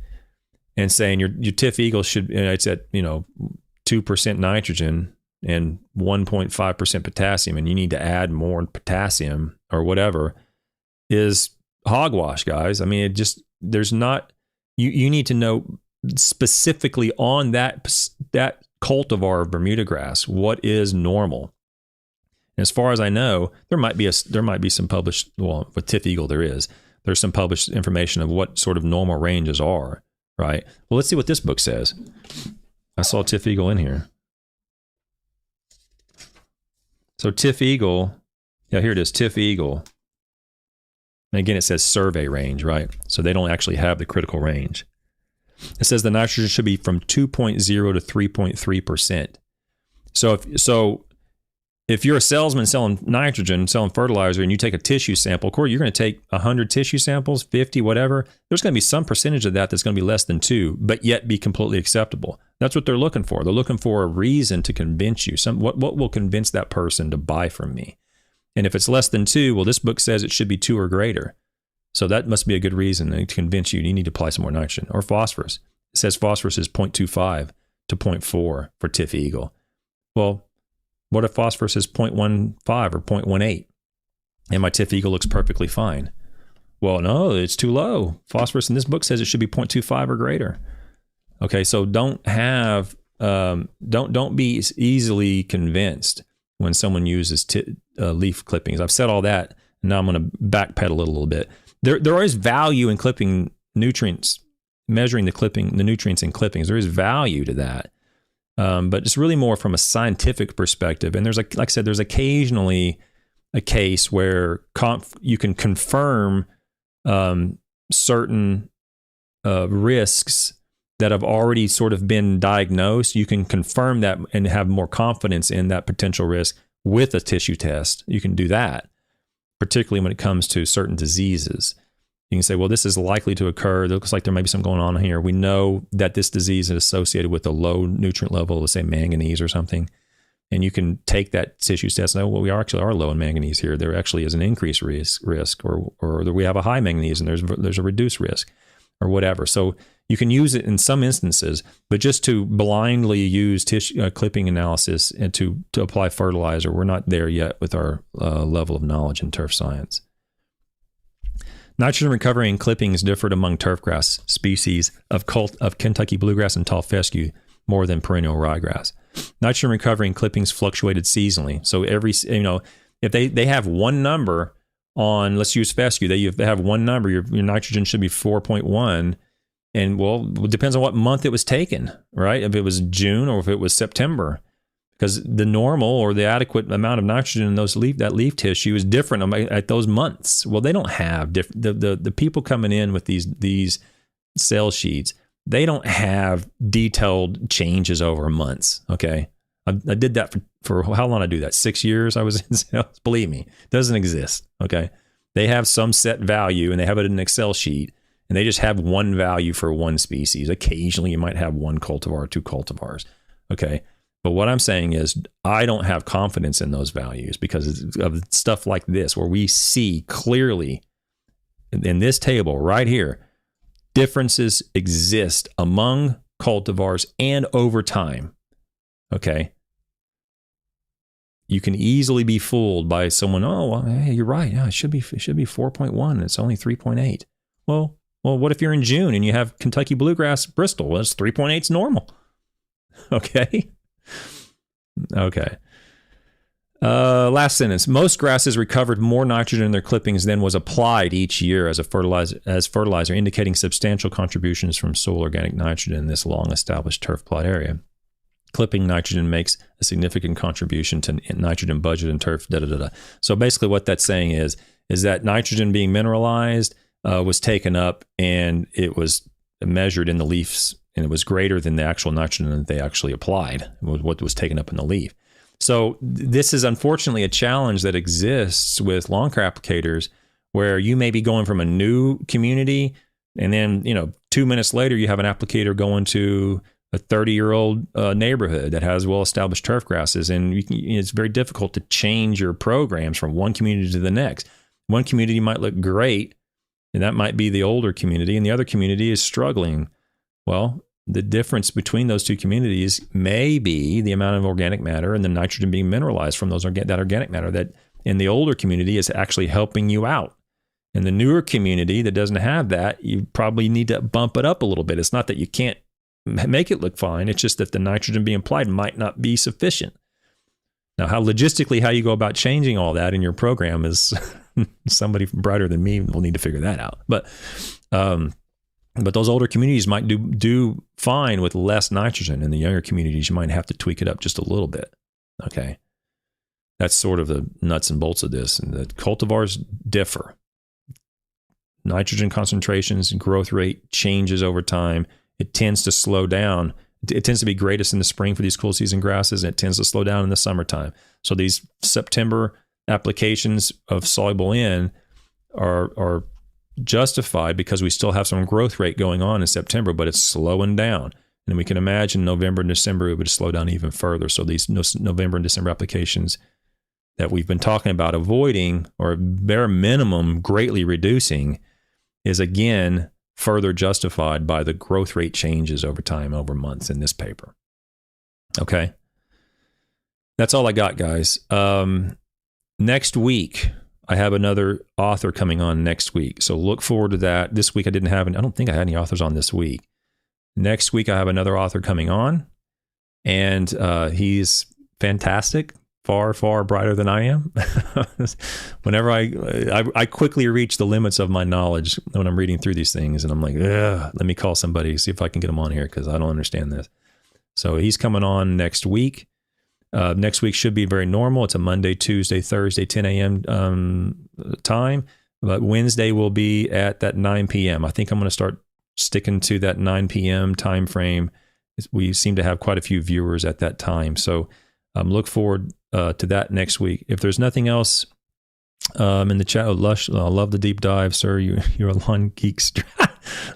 and saying your Tiff Eagle should, it's at 2% nitrogen and 1.5% potassium, and you need to add more potassium or whatever, is hogwash, guys. I mean, there's not, you need to know specifically on that cultivar of Bermuda grass, what is normal. And as far as I know, there might be some published, well, with Tiff Eagle there's some published information of what sort of normal ranges are, right? Well, let's see what this book says. I saw Tiff Eagle in here. So Tiff Eagle, yeah, here it is, Tiff Eagle. And again, it says survey range, right? So they don't actually have the critical range. It says the nitrogen should be from 2.0 to 3.3%. So if you're a salesman selling nitrogen, selling fertilizer, and you take a tissue sample, of course, you're going to take 100 tissue samples, 50, whatever. There's going to be some percentage of that that's going to be less than 2, but yet be completely acceptable. That's what they're looking for. They're looking for a reason to convince you. What will convince that person to buy from me? And if it's less than 2, well, this book says it should be 2 or greater. So that must be a good reason to convince you need to apply some more nitrogen. Or phosphorus. It says phosphorus is 0.25 to 0.4 for Tiff Eagle. Well, what if phosphorus is 0.15 or 0.18? And my Tiff Eagle looks perfectly fine. Well, no, it's too low. Phosphorus in this book says it should be 0.25 or greater. Okay, so don't be easily convinced when someone uses leaf clippings. I've said all that, and now I'm going to backpedal a little bit. There is value in clipping nutrients, measuring the nutrients in clippings. There is value to that. But it's really more from a scientific perspective. And like I said, there's occasionally a case where you can confirm certain risks that have already sort of been diagnosed. You can confirm that and have more confidence in that potential risk with a tissue test. You can do that, particularly when it comes to certain diseases. You can say, well, this is likely to occur. It looks like there may be something going on here. We know that this disease is associated with a low nutrient level, let's say manganese or something. And you can take that tissue test and say, well, we actually are low in manganese here. There actually is an increased risk, or we have a high manganese and there's a reduced risk, or whatever. So you can use it in some instances, but just to blindly use tissue clipping analysis and to apply fertilizer, we're not there yet with our level of knowledge in turf science. Nitrogen recovery in clippings differed among turfgrass species of Kentucky bluegrass and tall fescue more than perennial ryegrass. Nitrogen recovery in clippings fluctuated seasonally. So if they have one number on, let's use fescue, they have one number, your nitrogen should be 4.1. And well, it depends on what month it was taken, right? If it was June or if it was September. Because the normal or the adequate amount of nitrogen in that leaf tissue is different at those months. Well, they don't have the people coming in with these sales sheets. They don't have detailed changes over months. Okay, I did that for how long? I do that 6 years. I was in sales. Believe me, it doesn't exist. Okay, they have some set value and they have it in an Excel sheet, and they just have one value for one species. Occasionally, you might have one cultivar or 2 cultivars. Okay. But what I'm saying is I don't have confidence in those values because of stuff like this, where we see clearly in this table right here, differences exist among cultivars and over time. Okay. You can easily be fooled by someone, oh, well, hey, you're right. Yeah, it should be 4.1. It's only 3.8. Well, what if you're in June and you have Kentucky bluegrass Bristol? Well, it's 3.8 is normal. Okay. Okay. Last sentence. Most grasses recovered more nitrogen in their clippings than was applied each year as fertilizer, indicating substantial contributions from soil organic nitrogen in this long-established turf plot area. Clipping nitrogen makes a significant contribution to nitrogen budget in turf. So basically, what that's saying is that nitrogen being mineralized was taken up and it was measured in the leaves. And it was greater than the actual nitrogen that they actually applied, what was taken up in the leaf. So this is unfortunately a challenge that exists with lawn care applicators, where you may be going from a new community, and then 2 minutes later you have an applicator going to a 30-year-old neighborhood that has well-established turf grasses, and it's very difficult to change your programs from one community to the next. One community might look great, and that might be the older community, and the other community is struggling. Well, the difference between those two communities may be the amount of organic matter and the nitrogen being mineralized from that organic matter that in the older community is actually helping you out. In the newer community that doesn't have that, you probably need to bump it up a little bit. It's not that you can't make it look fine. It's just that the nitrogen being applied might not be sufficient. Now, how you go about changing all that in your program is somebody brighter than me will need to figure that out. But those older communities might do fine with less nitrogen. In the younger communities, you might have to tweak it up just a little bit. Okay. That's sort of the nuts and bolts of this. And the cultivars differ. Nitrogen concentrations and growth rate changes over time. It tends to slow down. It tends to be greatest in the spring for these cool season grasses, and it tends to slow down in the summertime. So these September applications of soluble N are justified because we still have some growth rate going on in September, but it's slowing down. And we can imagine November and December, it would slow down even further. So these November and December applications that we've been talking about avoiding, or bare minimum greatly reducing, is again further justified by the growth rate changes over time, over months in this paper. Okay. That's all I got, guys. Next week, I have another author coming on next week. So look forward to that. This week I don't think I had any authors on this week. Next week I have another author coming on, and he's fantastic. Far, far brighter than I am. Whenever I quickly reach the limits of my knowledge when I'm reading through these things, and I'm like, let me call somebody, see if I can get him on here, because I don't understand this. So he's coming on next week. Next week should be very normal. It's a Monday, Tuesday, Thursday, 10 a.m. Time. But Wednesday will be at that 9 p.m. I think I'm going to start sticking to that 9 p.m. time frame. We seem to have quite a few viewers at that time. So look forward to that next week. If there's nothing else in the chat, Lush, I love the deep dive, sir. You're a lawn geek stream.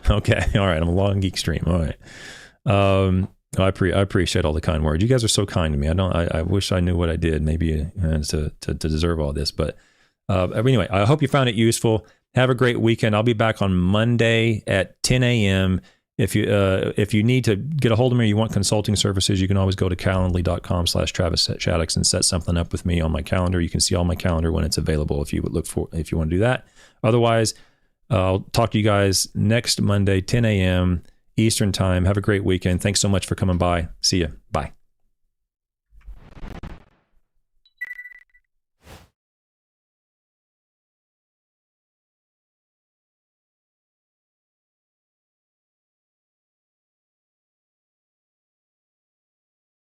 Okay, all right. I'm a lawn geek stream. All right. I appreciate all the kind words. You guys are so kind to me. I wish I knew what I did, maybe to deserve all this. But anyway, I hope you found it useful. Have a great weekend. I'll be back on Monday at 10 a.m. If you need to get a hold of me or you want consulting services, you can always go to calendly.com/Travis Shaddix and set something up with me on my calendar. You can see all my calendar when it's available if you want to do that. Otherwise, I'll talk to you guys next Monday, 10 a.m. Eastern time. Have a great weekend. Thanks so much for coming by. See you. Bye.